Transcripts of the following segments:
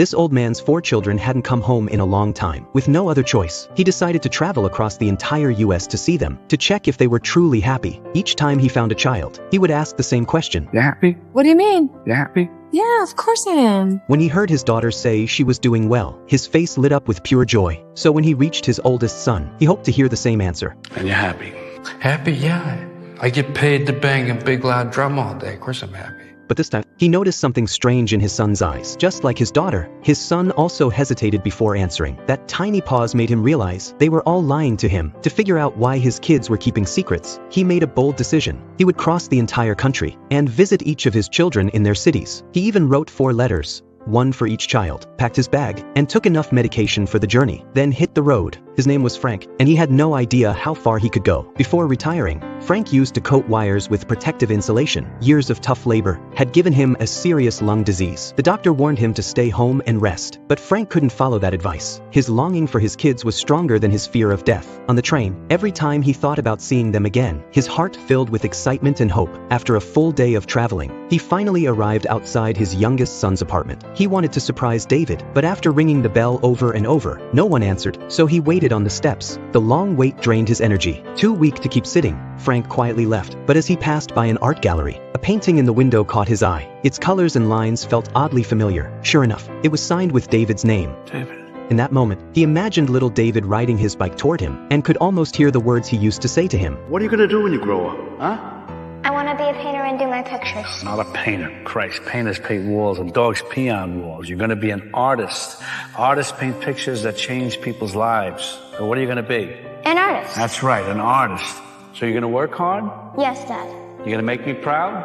This old man's 4 children hadn't come home in a long time. With no other choice, he decided to travel across the entire US to see them, to check if they were truly happy. Each time he found a child, he would ask the same question. You happy? What do you mean? You happy? Yeah, of course I am. When he heard his daughter say she was doing well, his face lit up with pure joy. So when he reached his oldest son, he hoped to hear the same answer. And you're happy? Happy? Yeah. I get paid to bang a big loud drum all day. Of course I'm happy. But this time, he noticed something strange in his son's eyes. Just like his daughter, his son also hesitated before answering. That tiny pause made him realize they were all lying to him. To figure out why his kids were keeping secrets, he made a bold decision. He would cross the entire country and visit each of his children in their cities. He even wrote 4 letters, one for each child, packed his bag, and took enough medication for the journey, then hit the road. His name was Frank, and he had no idea how far he could go. Before retiring, Frank used to coat wires with protective insulation. Years of tough labor had given him a serious lung disease. The doctor warned him to stay home and rest, but Frank couldn't follow that advice. His longing for his kids was stronger than his fear of death. On the train, every time he thought about seeing them again, his heart filled with excitement and hope. After a full day of traveling, he finally arrived outside his youngest son's apartment. He wanted to surprise David, but after ringing the bell over and over, no one answered, so he waited on the steps. The long wait drained his energy. Too weak to keep sitting, Frank quietly left. But as he passed by an art gallery, a painting in the window caught his eye. Its colors and lines felt oddly familiar. Sure enough, it was signed with David's name. David. In that moment, he imagined little David riding his bike toward him, and could almost hear the words he used to say to him. What are you gonna do when you grow up, huh? I want to be a painter and do my pictures. Not a painter. Christ, painters paint walls and dogs pee on walls. You're gonna be an artist. Artists paint pictures that change people's lives. So what are you gonna be? An artist. That's right, an artist. So you're gonna work hard? Yes, Dad. You're gonna make me proud?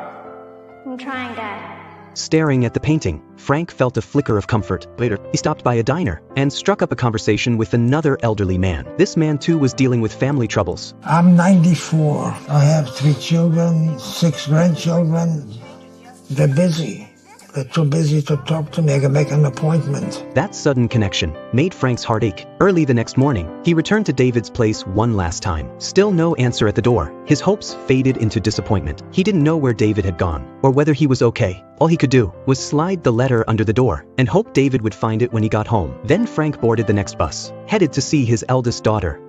I'm trying, Dad. Staring at the painting, Frank felt a flicker of comfort. Later, he stopped by a diner and struck up a conversation with another elderly man. This man too was dealing with family troubles. I'm 94. I have 3 children, 6 grandchildren. They're busy. They're too busy to talk to me. I can make an appointment. That sudden connection made Frank's heart ache. Early the next morning, he returned to David's place one last time. Still no answer at the door. His hopes faded into disappointment. He didn't know where David had gone, or whether he was okay. All he could do was slide the letter under the door and hope David would find it when he got home. Then Frank boarded the next bus, headed to see his eldest daughter.